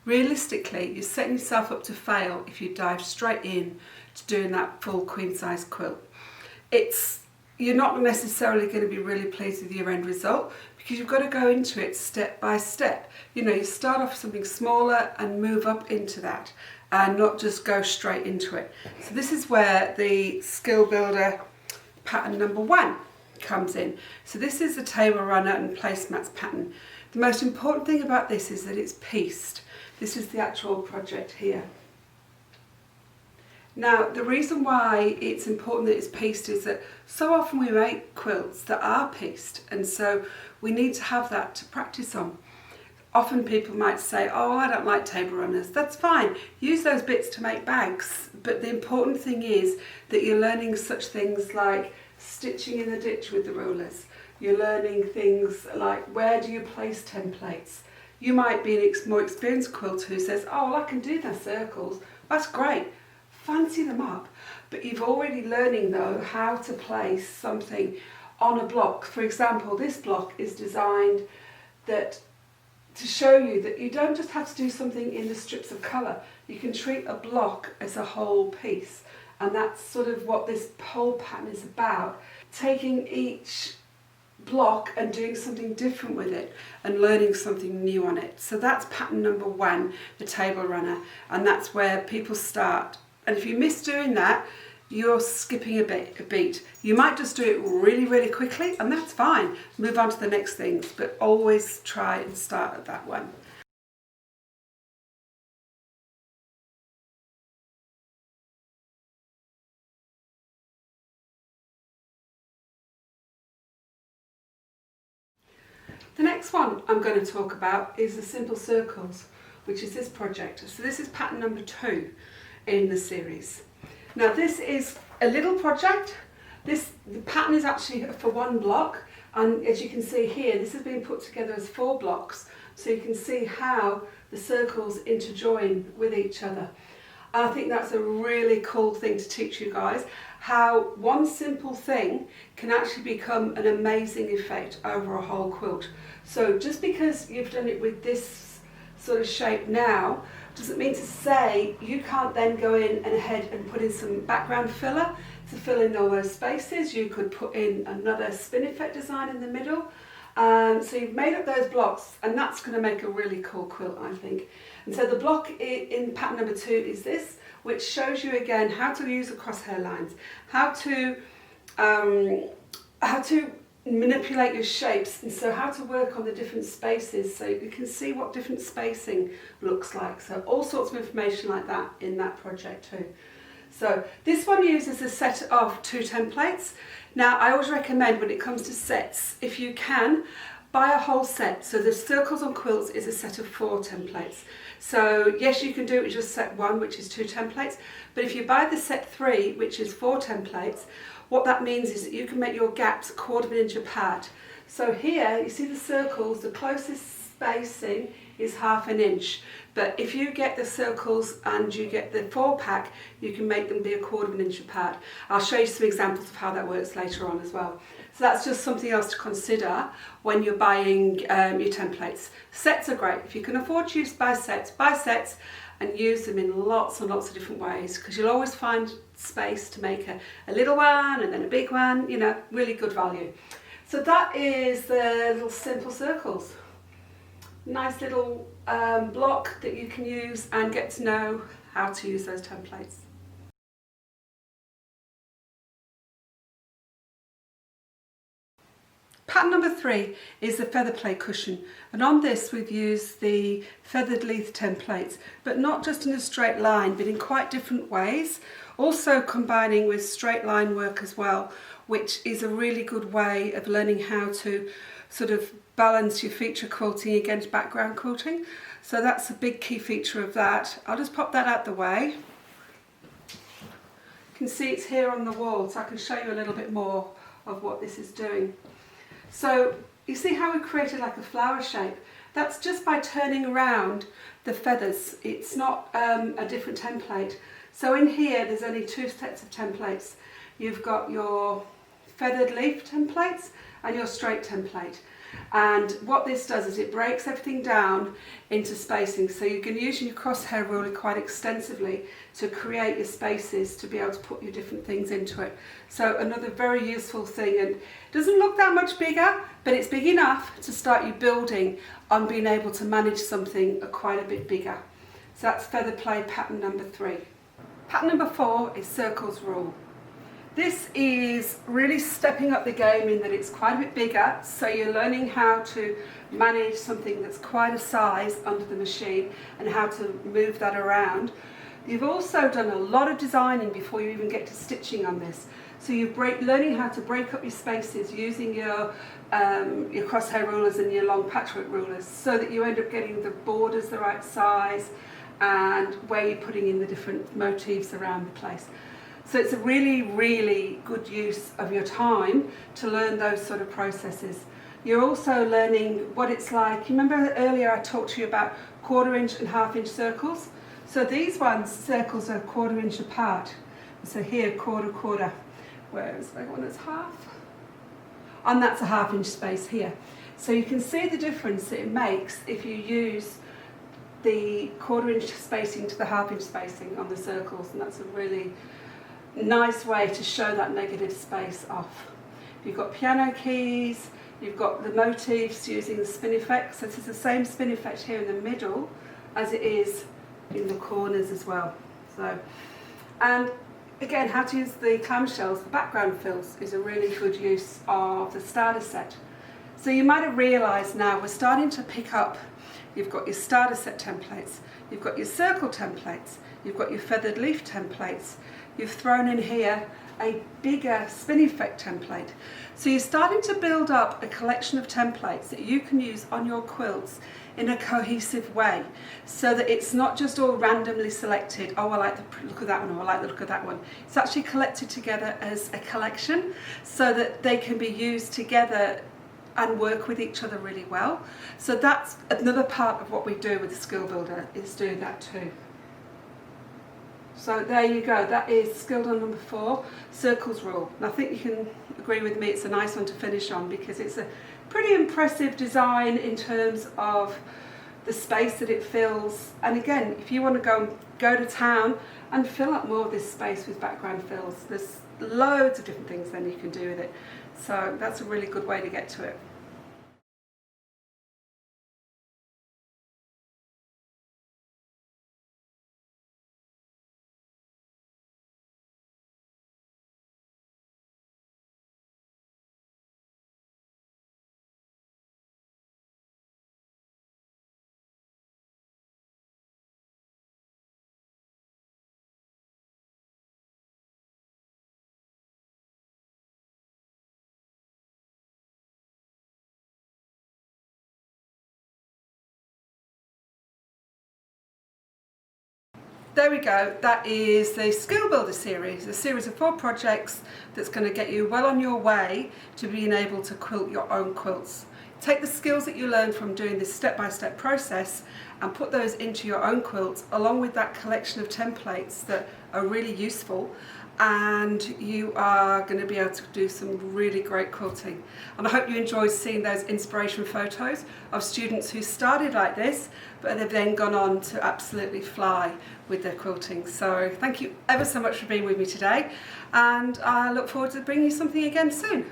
realistically you're setting yourself up to fail if you dive straight in to doing that full queen size quilt. You're not necessarily going to be really pleased with your end result because you've got to go into it step by step. You know, you start off something smaller and move up into that and not just go straight into it. So this is where the Skill Builder pattern number 1 comes in. So this is the table runner and placemats pattern. The most important thing about this is that it's pieced. This is the actual project here. Now, the reason why it's important that it's pieced is that so often we make quilts that are pieced, and so we need to have that to practice on. Often people might say, oh, I don't like table runners. That's fine. Use those bits to make bags. But the important thing is that you're learning such things like stitching in the ditch with the rulers. You're learning things like where do you place templates. You might be a more experienced quilter who says, oh, well, I can do the circles. That's great. Fancy them up, but you've already learning though how to place something on a block. For example, this block is designed to show you that you don't just have to do something in the strips of colour. You can treat a block as a whole piece, and that's sort of what this whole pattern is about. Taking each block and doing something different with it and learning something new on it. So that's pattern number 1, the table runner, and that's where people start. And if you miss doing that, you're skipping a beat. You might just do it really, really quickly, and that's fine. Move on to the next things, but always try and start at that one. The next one I'm going to talk about is the simple circles, which is this project. So this is pattern number 2 in the series. Now this is a little project. The pattern is actually for 1 block, and as you can see here, this has been put together as 4 blocks, so you can see how the circles interjoin with each other. And I think that's a really cool thing to teach you guys, how one simple thing can actually become an amazing effect over a whole quilt. So just because you've done it with this sort of shape now, doesn't mean to say you can't then go in and ahead and put in some background filler to fill in all those spaces. You could put in another spin effect design in the middle. So you've made up those blocks, and that's going to make a really cool quilt, I think. And so the block in pattern number 2 is this, which shows you again how to use the crosshair lines, how to manipulate your shapes, and so how to work on the different spaces so you can see what different spacing looks like. So all sorts of information like that in that project too. So this one uses a set of 2 templates. Now I always recommend when it comes to sets, if you can, buy a whole set. So the Circles on Quilts is a set of 4 templates. So yes, you can do it with just set 1, which is 2 templates, but if you buy the set 3, which is 4 templates, what that means is that you can make your gaps 1/4 inch apart. So here you see the circles, the closest spacing is 1/2 inch, but if you get the circles and you get the 4-pack, you can make them be 1/4 inch apart. I'll show you some examples of how that works later on as well. So that's just something else to consider when you're buying your templates. Sets are great. If you can afford to buy sets and use them in lots and lots of different ways, because you'll always find space to make a little one and then a big one, you know, really good value. So that is the little simple circles. Nice little block that you can use and get to know how to use those templates. Pattern number 3 is the feather play cushion, and on this we've used the feathered leaf templates, but not just in a straight line, but in quite different ways, also combining with straight line work as well, which is a really good way of learning how to sort of balance your feature quilting against background quilting. So that's a big key feature of that. I'll just pop that out the way. You can see it's here on the wall, so I can show you a little bit more of what this is doing. So you see how we created like a flower shape? That's just by turning around the feathers. It's not a different template. So in here there's only 2 sets of templates. You've got your feathered leaf templates and your straight template. And what this does is it breaks everything down into spacing, so you can use your crosshair ruler quite extensively to create your spaces to be able to put your different things into it. So another very useful thing, and it doesn't look that much bigger, but it's big enough to start you building on being able to manage something quite a bit bigger. So that's feather play pattern number 3. Pattern number 4 is circles rule. This is really stepping up the game in that it's quite a bit bigger, so you're learning how to manage something that's quite a size under the machine and how to move that around. You've also done a lot of designing before you even get to stitching on this. So you're learning how to break up your spaces using your crosshair rulers and your long patchwork rulers, so that you end up getting the borders the right size and where you're putting in the different motifs around the place. So it's a really, really good use of your time to learn those sort of processes. You're also learning what it's like. You remember earlier I talked to you about 1/4 inch and 1/2 inch circles? So these ones, circles are 1/4 inch apart. So here, quarter, whereas the one that's half? And that's a 1/2 inch space here. So you can see the difference that it makes if you use the 1/4 inch spacing to the 1/2 inch spacing on the circles, and that's a really nice way to show that negative space off. You've got piano keys, you've got the motifs using the spin effect, so this is the same spin effect here in the middle as it is in the corners as well. So, and again, how to use the clamshells, the background fills is a really good use of the starter set. So you might have realised now we're starting to pick up, you've got your starter set templates, you've got your circle templates, you've got your feathered leaf templates, you've thrown in here a bigger spin effect template. So you're starting to build up a collection of templates that you can use on your quilts in a cohesive way, so that it's not just all randomly selected, oh I like the look of that one, or I like the look of that one. It's actually collected together as a collection so that they can be used together and work with each other really well. So that's another part of what we do with the Skill Builder, is doing that too. So there you go, that is skill done number 4, circles rule. And I think you can agree with me, it's a nice one to finish on because it's a pretty impressive design in terms of the space that it fills. And again, if you want to go to town and fill up more of this space with background fills, there's loads of different things then you can do with it. So that's a really good way to get to it. There we go, that is the Skill Builder series, a series of 4 projects that's going to get you well on your way to being able to quilt your own quilts. Take the skills that you learn from doing this step-by-step process and put those into your own quilts, along with that collection of templates that are really useful, and you are going to be able to do some really great quilting. And I hope you enjoyed seeing those inspiration photos of students who started like this, but they've then gone on to absolutely fly with their quilting. So thank you ever so much for being with me today, and I look forward to bringing you something again soon.